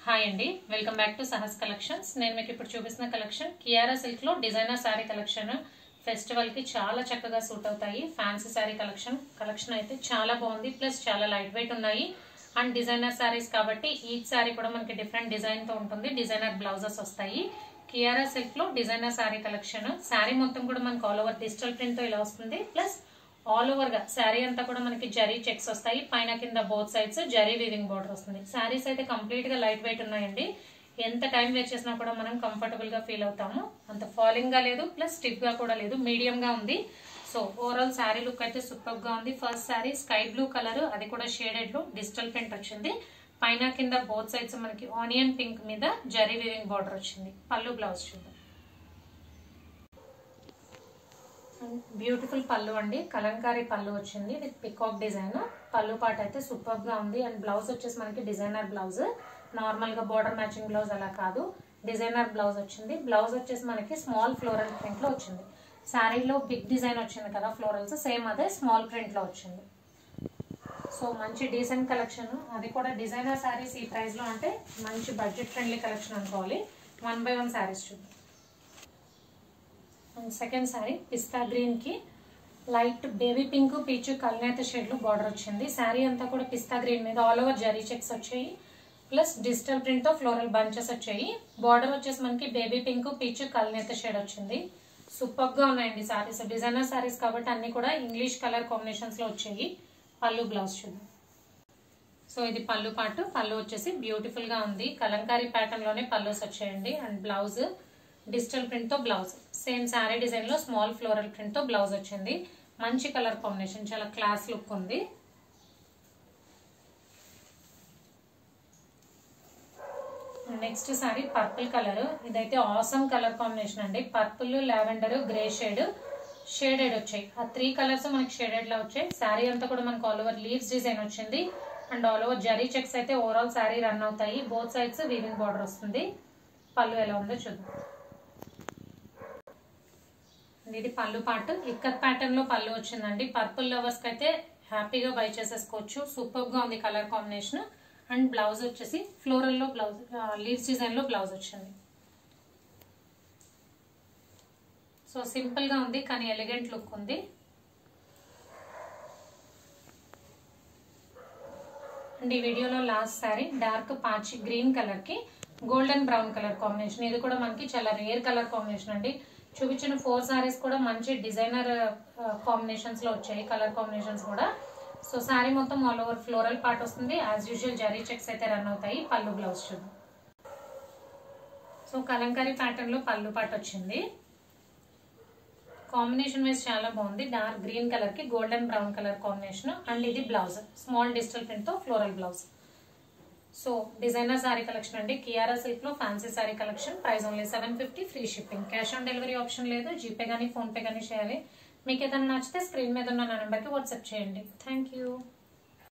Hi అండి, welcome back to Sahas collections. నేను మీకు ఇప్పుడు చూపిస్తున్న కలెక్షన్ కియారా సిల్క్ లో డిజైనర్ శారీ కలెక్షన్. ఫెస్టివల్ కి చాలా చక్కగా సూట్ అవుతాయి. ఫ్యాన్సీ శారీ కలెక్షన్ అయితే చాలా బాగుంది. ప్లస్ చాలా లైట్ వెయిట్ ఉన్నాయి అండ్ డిజైనర్ శారీస్ కాబట్టి ఈచ్ శారీ కూడా మనకి డిఫరెంట్ డిజైన్ తో ఉంటుంది. డిజైనర్ బ్లౌజెస్ వస్తాయి. కియారా సిల్క్ లో డిజైనర్ శారీ కలెక్షన్. శారీ మొత్తం కూడా మనకి ఆల్ ఓవర్ డిజిటల్ ప్రింట్ తో ఇలా వస్తుంది. ప్లస్ ఆల్ ఓవర్ గా శారీ అంతా కూడా మనకి జరీ చెక్స్ వస్తాయి. పైన కింద both sides zari weaving border వస్తుంది. శారీస్ అయితే కంప్లీట్ గా లైట్ వెయిట్ ఉన్నాయండి. ఎంత టైం వేస్ట్ చేసినా కూడా మనం కంఫర్టబుల్ గా ఫీల్ అవుతాము. అంత ఫాలింగ్ గా లేదు, ప్లస్ స్టిఫ్ గా కూడా లేదు, మీడియం గా ఉంది. సో ఓవరాల్ శారీ లుక్ అయితే సూపర్ గా ఉంది. First sari sky blue colour, అది కూడా షేడెడ్ లో డిజిటల్ ప్రింట్ వచ్చింది. పైన కింద బోత్ సైడ్స్ మనకి ఆనియన్ పింక్ మీద జరీ వీవింగ్ బోర్డర్ వచ్చింది. పళ్ళు బ్లౌజ్ చూద్దాం. బ్యూటిఫుల్ పళ్ళు అండి, కలంకారీ పళ్ళు వచ్చింది విత్ పికాక్ డిజైన్. పళ్ళు పాట అయితే సూపర్ గా ఉంది. అండ్ బ్లౌజ్ వచ్చేసి మనకి డిజైనర్ బ్లౌజ్, నార్మల్ గా బోర్డర్ మ్యాచింగ్ బ్లౌజ్ అలా కాదు, డిజైనర్ బ్లౌజ్ వచ్చింది. బ్లౌజ్ వచ్చేసి మనకి స్మాల్ ఫ్లోరల్ ప్రింట్ లో వచ్చింది. శారీలో బిగ్ డిజైన్ వచ్చింది కదా ఫ్లోరల్స్, సేమ్ అదే స్మాల్ ప్రింట్ లో వచ్చింది. సో మంచి డీసెంట్ కలెక్షన్, అది కూడా డిజైనర్ శారీస్ ఈ ప్రైస్ లో అంటే మంచి బడ్జెట్ ఫ్రెండ్లీ కలెక్షన్ అనుకోవాలి. 1 by 1 శారీస్ చూద్దాం. సెకండ్ శారీ పిస్తా గ్రీన్ కి లైట్ బేబీ పింక్ పీచ్ కల్నేత షేడ్ లో బార్డర్ వచ్చింది. శారీ అంతా కూడా పిస్తా గ్రీన్ మీద ఆల్ ఓవర్ జరీ చెక్స్ వచ్చాయి. ప్లస్ డిజిటల్ ప్రింట్ తో ఫ్లోరల్ బంచెస్ వచ్చాయి. బార్డర్ వచ్చేసి మనకి బేబీ పింక్ పీచ్ కల్నేత షేడ్ వచ్చింది. సూపర్ గా ఉన్నాయండి శారీస్. డిజైనర్ శారీస్ కాబట్టి అన్ని కూడా ఇంగ్లీష్ కలర్ కాంబినేషన్స్ లో వచ్చాయి. పళ్ళు బ్లౌజ్ చూద్దాం. సో ఇది పళ్ళు పాటు. పళ్ళు వచ్చేసి బ్యూటిఫుల్ గా ఉంది. కలంకారీ ప్యాటర్న్ లోనే పళ్ళుస్ వచ్చాయండి. అండ్ బ్లౌజ్ డిజిటల్ ప్రింట్ తో బ్లౌజ్, సేమ్ శారీ డిజైన్ లో స్మాల్ ఫ్లోరల్ ప్రింట్ తో బ్లౌజ్ వచ్చింది. మంచి కలర్ కాంబినేషన్, చాలా క్లాస్ లుక్ ఉంది. నెక్స్ట్ శారీ పర్పుల్ కలర్, ఇదైతే ఆసమ్ కలర్ కాంబినేషన్ అండి. పర్పుల్, లావెండర్, గ్రే షేడెడ్ వచ్చాయి. ఆ 3 కలర్స్ మనకి షేడెడ్ లా వచ్చాయి. శారీ అంతా కూడా మనకు ఆల్ ఓవర్ లీవ్స్ డిజైన్ వచ్చింది. And all over zari checks అయితే ఓవరాల్ శారీ రన్ అవుతాయి. బోత్ సైడ్స్ వీవింగ్ బార్డర్ వస్తుంది. పళ్ళు ఎలా ఉందో చూద్దాం. ఇది పళ్ళు పాటు ఇక్కత్ ప్యాటర్న్ లో పళ్ళు వచ్చిందండి. పర్పుల్ లవర్స్ కి అయితే హ్యాపీగా బై చేసేసుకోవచ్చు. సూపర్ గా ఉంది కలర్ కాంబినేషన్. అండ్ బ్లౌజ్ వచ్చేసి ఫ్లోరల్ లో బ్లౌజ్, లీవ్స్ డిజైన్ లో బ్లౌజ్ వచ్చింది. సో సింపుల్ గా ఉంది కానీ ఎలిగెంట్ లుక్ ఉంది. అండ్ ఈ వీడియోలో లాస్ట్ శారీ డార్క్ పాచి గ్రీన్ కలర్ కి గోల్డెన్ బ్రౌన్ కలర్ కాంబినేషన్. ఇది కూడా మనకి చాలా రేర్ కలర్ కాంబినేషన్ అండి. చూపించిన 4 సారీస్ కూడా మంచి డిజైనర్ కాంబినేషన్స్ లో వచ్చాయి, కలర్ కాంబినేషన్స్ కూడా. సో శారీ మొత్తం ఆల్ ఓవర్ ఫ్లోరల్ పార్ట్ వస్తుంది. యాజ్ యూజువల్ జరీ చెక్స్ అయితే రన్ అవుతాయి. పళ్ళు బ్లౌజ్ చూద్దాం. సో కలంకారీ ప్యాటర్న్ లో పళ్ళు పార్ట్ వచ్చింది. కాంబినేషన్ వైజ్ చాలా బాగుంది. డార్క్ గ్రీన్ కలర్ కి golden brown colour combination. And ఇది బ్లౌజ్ స్మాల్ డిజిటల్ ప్రింట్ తో floral blouse. So designer sari collection అండి. కియారా సిల్క్ లో fancy sari collection. Price only 750, free shipping. Cash on delivery option లేదు. GPay గానీ phone pay గానీ చేయాలి. మీకు ఏదైనా నచ్చితే స్క్రీన్ మీద ఉన్న నా నెంబర్ కి వాట్సాప్ చేయండి. Thank you.